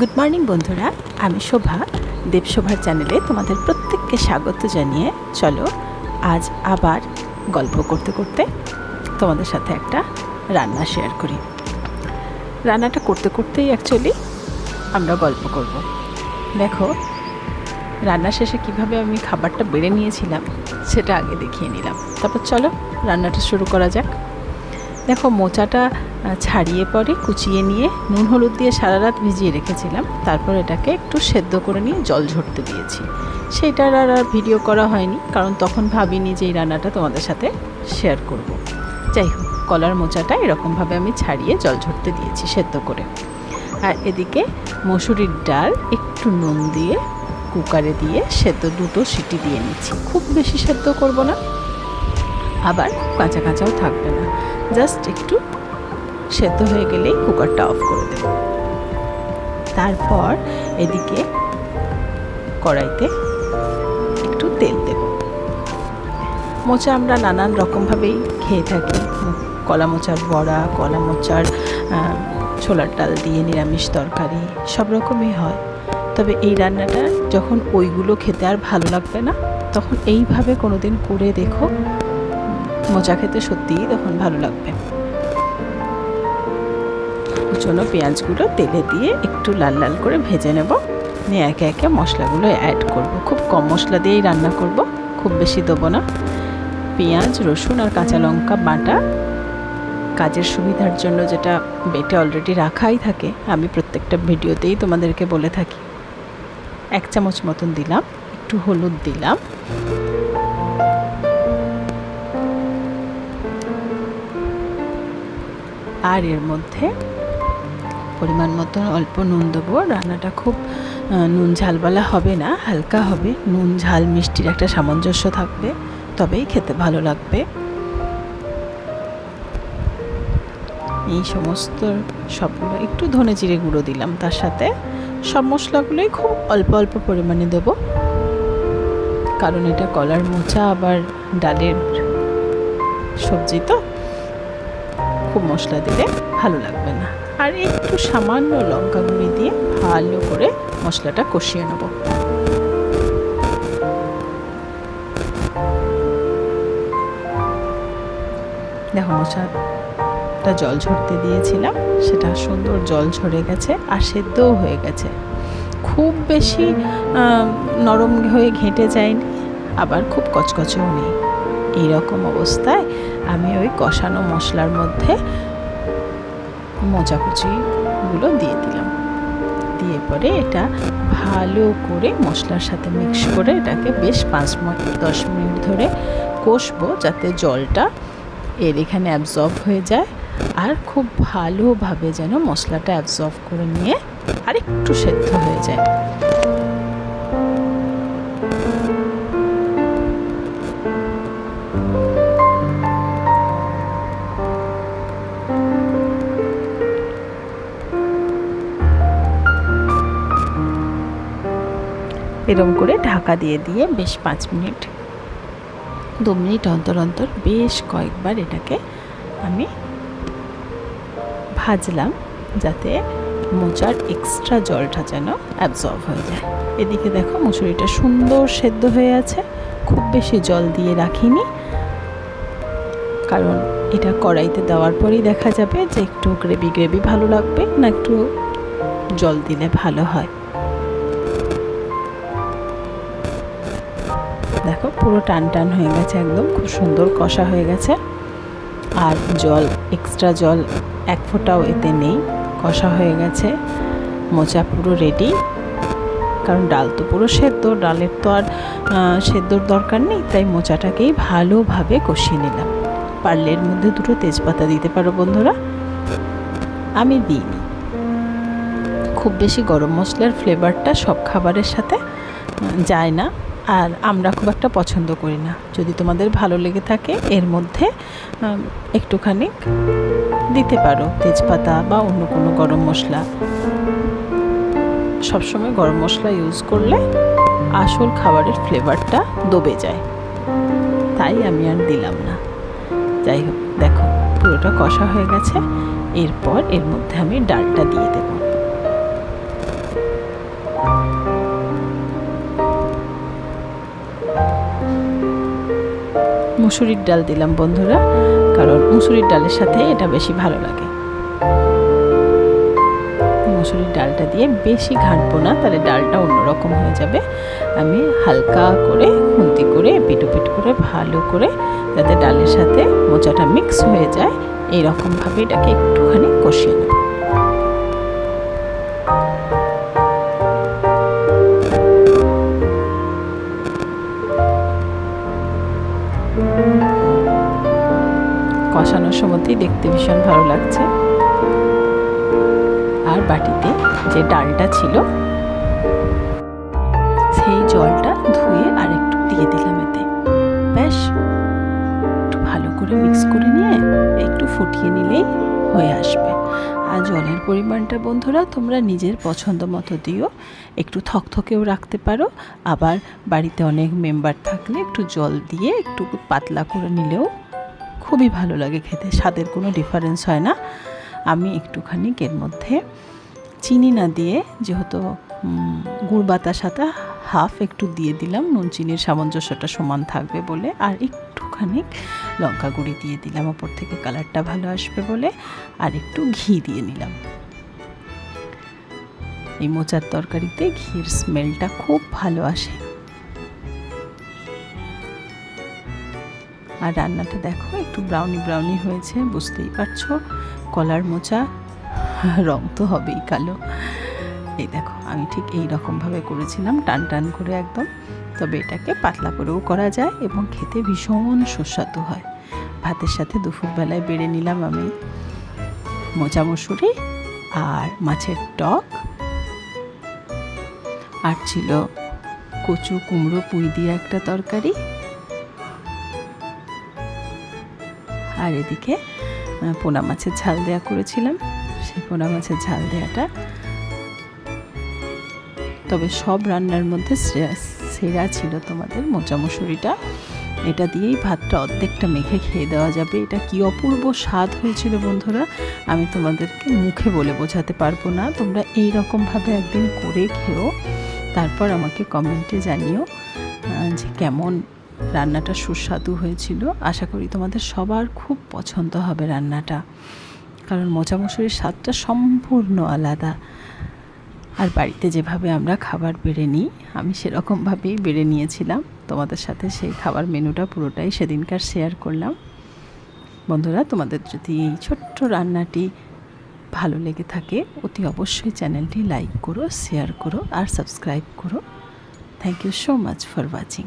Good morning বন্ধুরা, আমি শোভা দেবশোভার চ্যানেলে তোমাদের প্রত্যেককে স্বাগত জানিয়ে চলো আজ আবার গল্প করতে করতে তোমাদের সাথে একটা রান্না শেয়ার করি। রান্নাটা করতে করতেই অ্যাকচুয়ালি আমরা গল্প করব। দেখো রান্না শেষে কিভাবে আমি খাবারটা বেড়ে নিয়েছিলাম সেটা আগে দেখিয়ে নিলাম, তারপর চলো রান্নাটা শুরু করা যাক। দেখো মোচাটা ছাড়িয়ে পরে কুচিয়ে নিয়ে নুন হলুদ দিয়ে সারা রাত ভিজিয়ে রেখেছিলাম, তারপর এটাকে একটু সেদ্ধ করে নিয়ে জল ঝরতে দিয়েছি। সেইটার আর ভিডিও করা হয়নি, কারণ তখন ভাবিনি যে এই রান্নাটা তোমাদের সাথে শেয়ার করব। যাই হোক, কলার মোচাটা এরকমভাবে আমি ছাড়িয়ে জল ঝরতে দিয়েছি সেদ্ধ করে। আর এদিকে মসুরির ডাল একটু নুন দিয়ে কুকারে দিয়ে সেদ্ধ 2টো সিটি দিয়ে নিচ্ছি। খুব বেশি সেদ্ধ করব না, আবার কাঁচা কাঁচাও থাকবে না, জাস্ট একটু সেদ্ধ হয়ে গেলেই কুকারটা অফ করে দেব। তারপর এদিকে কড়াইতে একটু তেল দেব। মোচা আমরা নানান রকমভাবেই খেয়ে থাকি, কলা মোচার বড়া, কলা মোচার ছোলার ডাল দিয়ে নিরামিষ তরকারি, সব রকমই হয়। তবে এই রান্নাটা যখন ওইগুলো খেতে আর ভালো লাগবে না, তখন এইভাবে কোনো দিন করে দেখো, মোচা খেতে সত্যিই তখন ভালো লাগবে। কুচনো পেঁয়াজগুলো তেলে দিয়ে একটু লাল লাল করে ভেজে নেব, নিয়ে একে একে মশলাগুলো অ্যাড করব। খুব কম মশলা দিয়েই রান্না করব, খুব বেশি দেবো না। পেঁয়াজ, রসুন আর কাঁচা লঙ্কা বাটা, কাজের সুবিধার জন্য যেটা বেটে অলরেডি রাখাই থাকে, আমি প্রত্যেকটা ভিডিওতেই তোমাদেরকে বলে থাকি। 1 চামচ মতন দিলাম, একটু হলুদ দিলাম, আর এর মধ্যে পরিমাণ মতো অল্প নুন দেবো। রান্নাটা খুব নুন ঝালওয়ালা হবে না, হালকা হবে। নুন ঝাল মিষ্টির একটা সামঞ্জস্য থাকবে, তবেই খেতে ভালো লাগবে। এই সমস্ত সবগুলো, একটু ধনে জিরে গুঁড়ো দিলাম তার সাথে। সব মশলাগুলোই খুব অল্প অল্প পরিমাণে দেবো, কারণ এটা কলার মোচা আবার ডালের সবজি, তো খুব মশলা দিলে ভালো লাগবে না। আর একটু সামান্য লঙ্কা গুঁড়ি দিয়ে ভালো করে মশলাটা কষিয়ে নেব। দেখো মোচাটা জল ঝরতে দিয়েছিলাম, সেটা সুন্দর জল ঝরে গেছে আর সেদ্ধও হয়ে গেছে। খুব বেশি নরম হয়ে ঘেঁটে যায়নি, আবার খুব কচকচেও নেই। এইরকম অবস্থায় আমি ওই কষানো মশলার মধ্যে মোচা কুচিগুলো দিয়ে দিলাম। দিয়ে পরে এটা ভালো করে মশলার সাথে মিক্স করে এটাকে বেশ 5-10 মিনিট ধরে কষবো, যাতে জলটা এর এখানে অ্যাবজর্ব হয়ে যায় আর খুব ভালোভাবে যেন মশলাটা অ্যাবজর্ব করে নিয়ে আর একটু সেদ্ধ হয়ে যায়। এরকম করে ঢাকা দিয়ে দিয়ে বেশ 5 মিনিট 2 মিনিট অন্তর অন্তর বেশ কয়েকবার এটাকে আমি ভাজলাম, যাতে মোচার এক্সট্রা জলটা যেন অ্যাবজর্ব হয়ে যায়। এদিকে দেখো মুসুরিটা সুন্দর সেদ্ধ হয়ে আছে, খুব বেশি জল দিয়ে রাখিনি, কারণ এটা কড়াইতে দেওয়ার পরেই দেখা যাবে যে একটু গ্রেভি গ্রেভি ভালো লাগবে না একটু জল দিলে ভালো হয়। দেখো পুরো টান টান হয়ে গেছে, একদম খুব সুন্দর কষা হয়ে গেছে। আর জল, এক্সট্রা জল 1 ফোঁটাও এতে নেই, কষা হয়ে গেছে। মোচা পুরো রেডি, কারণ ডাল তো পুরো সেদ্ধ, ডালের তো আর সেদ্ধর দরকার নেই, তাই মোচাটাকেই ভালোভাবে কষিয়ে নিলাম। পারলে এর মধ্যে 2টো তেজপাতা দিতে পারো বন্ধুরা, আমি দিইনি। খুব বেশি গরম মশলার ফ্লেভারটা সব খাবারের সাথে যায় না, আর আমরা খুব একটা পছন্দ করি না। যদি তোমাদের ভালো লেগে থাকে এর মধ্যে একটুখানি দিতে পারো তেজপাতা বা অন্য কোনো গরম মশলা। সবসময় গরম মশলা ইউজ করলে আসল খাবারের ফ্লেভারটা দবে যায়, তাই আমি আর দিলাম না। যাই হোক, দেখো পুরোটা কষা হয়ে গেছে। এরপর এর মধ্যে আমি ডালটা দিয়ে দেব। মুসুরির ডাল দিলাম বন্ধুরা, কারণ মুসুরির ডালের সাথে এটা বেশি ভালো লাগে। মুসুরির ডালটা দিয়ে বেশি ঘাঁটবো না, তাহলে ডালটা অন্যরকম হয়ে যাবে। আমি হালকা করে খুন্তি করে পিটুপিট করে ভালো করে, যাতে ডালের সাথে মোচাটা মিক্স হয়ে যায়, এইরকমভাবে এটাকে একটুখানি কষিয়ে নেব। কষানোর সময়তেই দেখতে ভীষণ ভালো লাগছে। আর বাটিতে যে ডালটা ছিল সেই জলটা ধুয়ে আর একটু দিয়ে দিলাম এতে। ব্যাস, একটু ভালো করে মিক্স করে নিয়ে একটু ফুটিয়ে নিলেই হয়ে আসবে। আর জলের পরিমাণটা বন্ধুরা তোমরা নিজের পছন্দ মতো দিও, একটু থকথকেও রাখতে পারো, আবার বাড়িতে অনেক মেম্বার থাকলে একটু জল দিয়ে একটু পাতলা করে নিলেও খুবই ভালো লাগে খেতে, স্বাদের কোনো ডিফারেন্স হয় না। আমি একটুখানি এর মধ্যে চিনি না দিয়ে, যেহেতু গুড় বাতাসাটা হাফ একটু দিয়ে দিলাম, নুন চিনির সামঞ্জস্যটা সমান থাকবে বলে, আর একটুখানি লঙ্কা গুঁড়ি দিয়ে দিলাম ওপর থেকে, কালারটা ভালো আসবে বলে, আর একটু ঘি দিয়ে নিলাম। এই মোচার তরকারিতে ঘির স্মেলটা খুব ভালো আসে। আর রান্নাটা দেখো একটু ব্রাউনি ব্রাউনি হয়েছে, বুঝতেই পারছো কলার মোচা, রং তো হবেই কালো। এই দেখো আমি ঠিক এই রকমভাবে করেছিলাম, টান টান করে একদম। তবে এটাকে পাতলা করেও করা যায় এবং খেতে ভীষণ সুস্বাদু হয়। ভাতের সাথে দুপুরবেলায় বেড়ে নিলাম আমি মোচা মুসুরি আর মাছের টক, আর ছিল কচু কুমড়ো পুঁই দিয়ে একটা তরকারি, আর এদিকে পোনা মাছের ঝাল দেয়া করেছিলাম। সেই পোনা মাছের ঝাল দেয়াটা তবে সব রান্নার মধ্যে সেরা ছিল তোমাদের মোচা মুসুরিটা। এটা দিয়েই ভাতটা অর্ধেকটা মেখে খেয়ে দেওয়া যাবে। এটা কি অপূর্ব স্বাদ হয়েছিল বন্ধুরা, আমি তোমাদেরকে মুখে বলে বোঝাতে পারবো না। তোমরা এই রকমভাবে একদিন করে খেও, তারপর আমাকে কমেন্টে জানিও যে কেমন রান্নাটা সুস্বাদু হয়েছিল। আশা করি তোমাদের সবার খুব পছন্দ হবে রান্নাটা, কারণ মোচা মুসুরির স্বাদটা সম্পূর্ণ আলাদা। আর বাড়িতে যেভাবে আমরা খাবার বেড়ে নিই, আমি সেরকমভাবেই বেড়ে নিয়েছিলাম। তোমাদের সাথে সেই খাবার মেনুটা পুরোটাই সেদিনকার শেয়ার করলাম। বন্ধুরা, তোমাদের যদি এই ছোট্ট রান্নাটি ভালো লেগে থাকে, অতি অবশ্যই চ্যানেলটি লাইক করো, শেয়ার করো আর সাবস্ক্রাইব করো। Thank you so much for watching.